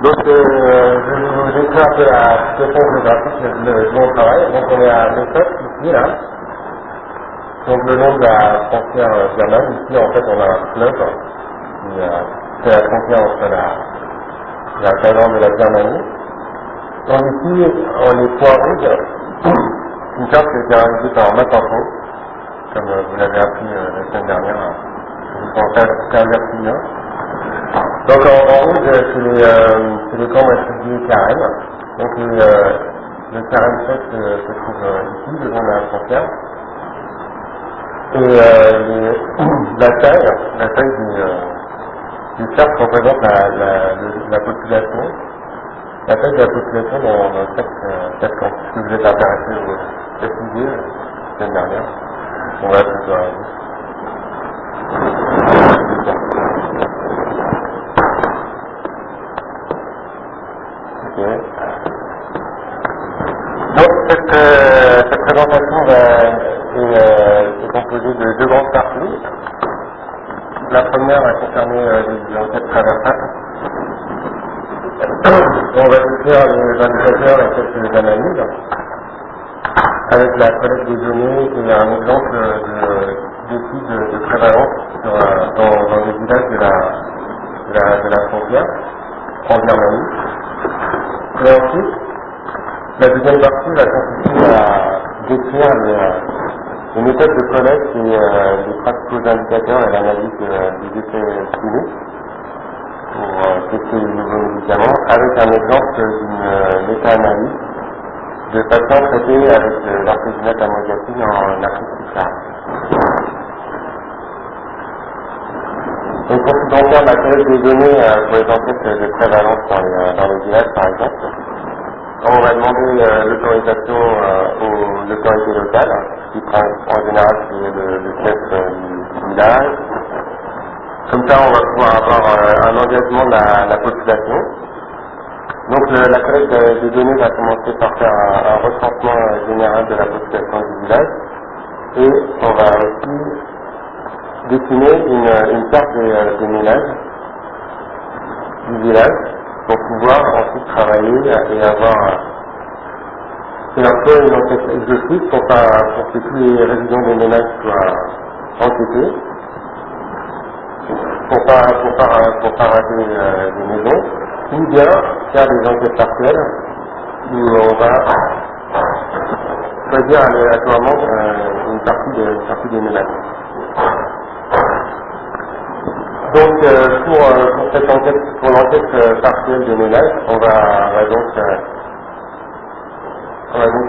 Donc, je vais vous décrire un peu la situation géographique de mon travail. Donc, on est à Neustadt, ici, là. Donc, le long de la frontière germane, ici, en fait, on a un fleuve qui fait la frontière entre la Finlande et la Germanie. Donc, ici, on est point rouge. Une carte qui a été réalisée par Matanton, comme vous l'avez appris la semaine dernière, pour faire Vertignan. Donc en rouge, c'est les camps réfugiés Karen. Donc le Karen 7 se trouve ici, devant la frontière. Et la taille du cercle représente la population. La taille de la population dans chaque camp. Si vous êtes intéressé au sujet, la semaine dernière, on va plutôt arriver. Donc cette présentation est composée de deux grandes parties. La première va concerner les enquêtes traversales. On va décrire les indicateurs et quelques analyses avec la collecte des données et un exemple d'études de prévalence dans les villages de la frontière en Germanie. Et ensuite, la deuxième partie va consister à décrire les méthodes de collecte et les principaux indicateurs et l'analyse des effets cliniques pour tester les nouveaux médicaments, avec un exemple d'une méta-analyse de patients traités avec l'artésunate amoxicilline en Afrique subsaharienne. Donc pour ce qui concerne la collecte des données pour les enquêtes de prévalence dans les villages par exemple, on va demander l'autorisation aux autorités locales, qui prend en général c'est le chef du village. Comme ça on va pouvoir avoir un engagement de la population. Donc la collecte des données va commencer par faire un recensement général de la population du village et on va aussi dessiner une carte des ménages du village pour pouvoir ensuite travailler et avoir un peu une enquête exhaustive pour que tous les résidents des ménages soient enquêtés, pour pas rater des maisons, ou bien faire des enquêtes partielles où on va choisir aléatoirement une partie des ménages. Donc pour cette enquête, pour l'enquête partielle des ménages, on va donc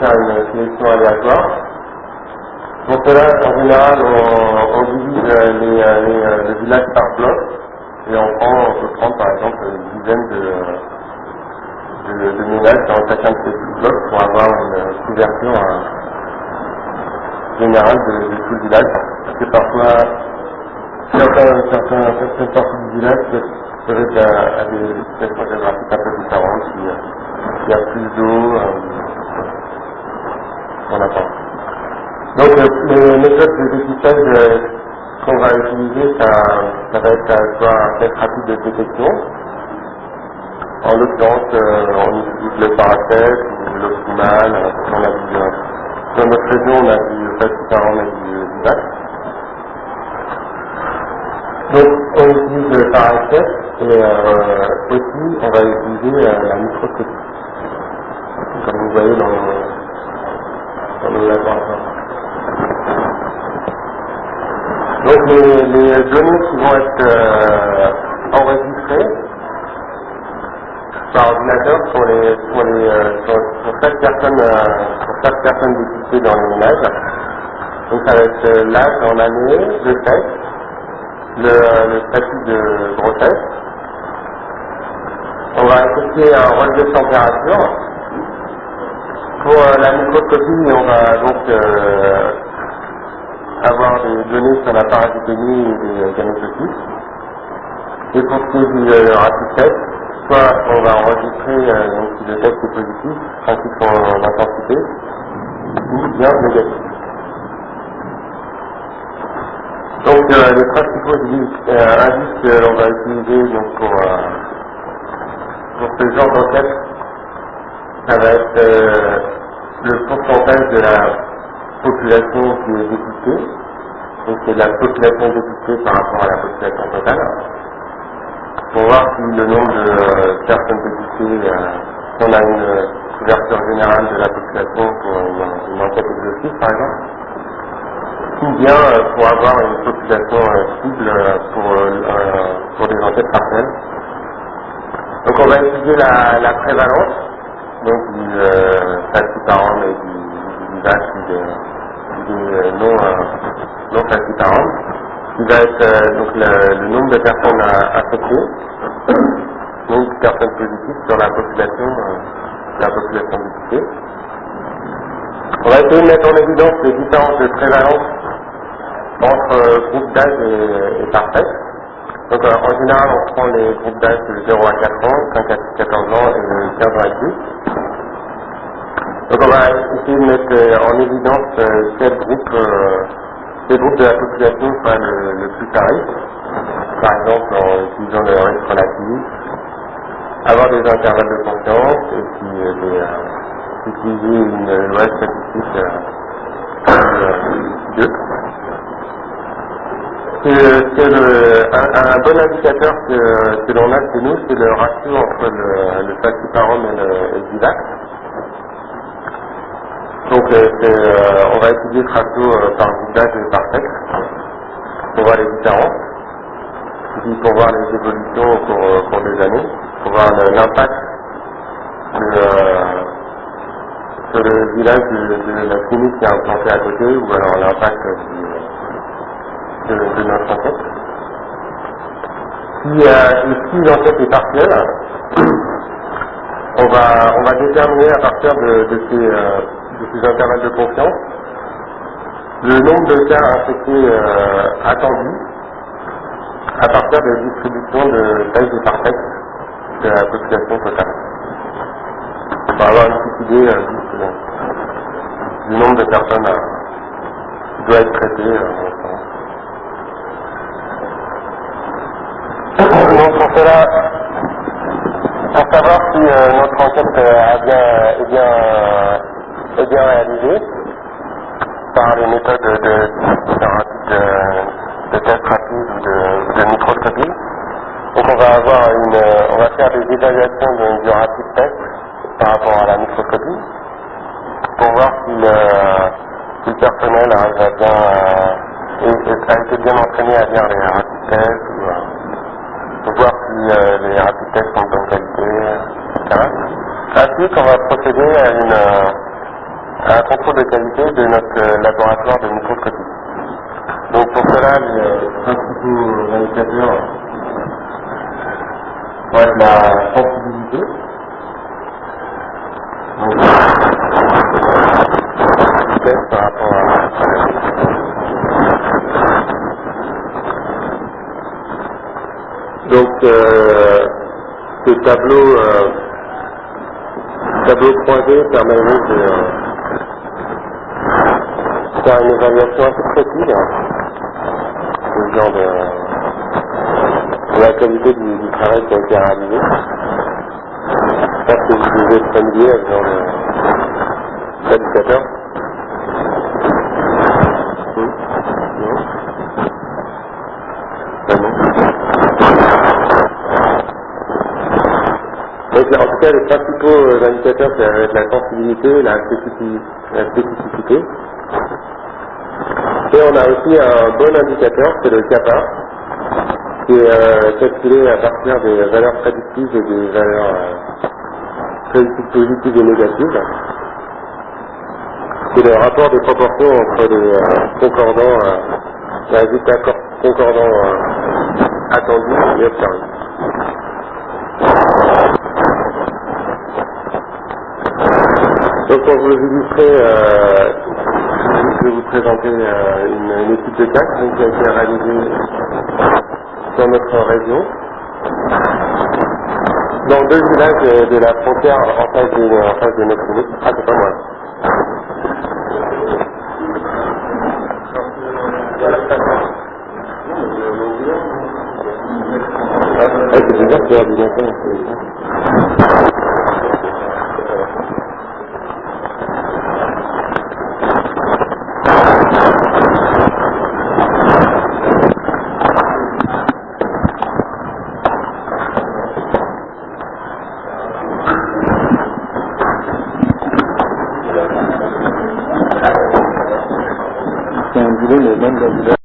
faire une sélection aléatoire. Pour cela, en général, on divise le village par bloc et on peut prendre par exemple une dizaine de ménages dans chacun de ces petits blocs pour avoir une couverture générale de tout le village. Parce que parfois, certaines parties du village peuvent être à des situations géographiques un peu différentes, s'il y a plus d'eau, on attend. Donc les méthodes de dépistage qu'on va utiliser, ça va être soit un test rapide de détection. En l'occurrence, on utilise le paracet ou l'optimal. Dans notre région, on a du Facitaran et du VAC. Donc on utilise le paracet et aussi on va utiliser la microscopie, comme vous voyez dans le laboratoire. Donc les données qui vont être enregistrées par ordinateur pour chaque personne dépistée dans les ménages. Donc ça va être l'âge en année, le sexe, le statut de grossesse. On va effectuer un relevé de température. Pour la microscopie, on va donc avoir des données sur la parasitémie et des gamètocytes. Et pour ce qui est du rapid test, soit on va enregistrer donc, si le test est positif, ainsi que son intensité, ou bien négatif. Donc les principaux indices que l'on va utiliser donc, pour ce genre d'enquête, ça va être le pourcentage de la population qui est dépistée. Donc c'est la population dépistée par rapport à la population totale. Pour voir si le nombre de personnes dépistées, si on a une couverture générale de la population pour une enquête exhaustive par exemple, ou bien pour avoir une population cible pour des enquêtes partielles. Donc on va étudier la prévalence donc du falciparum et du VIVAC des non falciparum, qui va être donc le nombre de personnes affectées, donc de personnes positives sur la population dépistée. On va essayer de mettre en évidence les différences de prévalence entre groupes d'âge et par sexe. Donc en général on prend les groupes d'âge de 0 à 4 ans, 5 à 14 ans et de 15 ans et plus. Donc on va essayer de mettre en évidence quel groupe de la population sera le plus à risque. Par exemple en utilisant le risque relatif, avoir des intervalles de confiance et puis utiliser une loi statistique 2. Un bon indicateur que l'on a chez nous, c'est le ratio entre le falciparum et le VIVAC. Donc on va étudier ce ratio par groupe d'âge et par sexe pour voir les différences, et puis pour voir les évolutions au cours des années, pour voir l'impact sur le village de la clinique qui est implantée à côté, ou alors l'impact de notre enquête. Si l'enquête est partielle, on va déterminer à partir de ces intervalles de confiance le nombre de cas infectés attendus à partir de la distribution de taille et par sexe de la population totale. On va avoir une petite idée du nombre de personnes qui doivent être traitées. Donc pour cela, pour savoir si notre enquête est bien réalisée par les méthodes de test rapide ou de microscopie, donc on va faire des évaluations du rapid test par rapport à la microscopie pour voir si le personnel a été bien entraîné à lire les rapid tests, pour voir si les rapid tests sont de bonne qualité, etc. Ensuite, on va procéder à un contrôle de qualité de notre laboratoire de microscopie. Donc pour cela, les principaux indicateurs vont être la sensibilité. Donc, test par rapport à donc ce tableau croisé permet de faire une évaluation assez précise du genre de la qualité du travail qui a été réalisé. Je pense que vous devez être familier avec ce genre d'indicateur. En tout cas, les principaux indicateurs, ça va être la sensibilité, la spécificité. Et on a aussi un bon indicateur, c'est le kappa, qui est calculé à partir des valeurs prédictives et des valeurs prédictives positives et négatives. C'est le rapport de proportion entre les résultats concordants attendus et observés. Donc pour vous illustrer, je vais vous présenter une étude de cas qui a été réalisée dans notre région, dans 2 villages de la frontière en face de notre clinique. Ah, c'est pas moi. C'est bizarre qu'il y a du matin. même dans le village.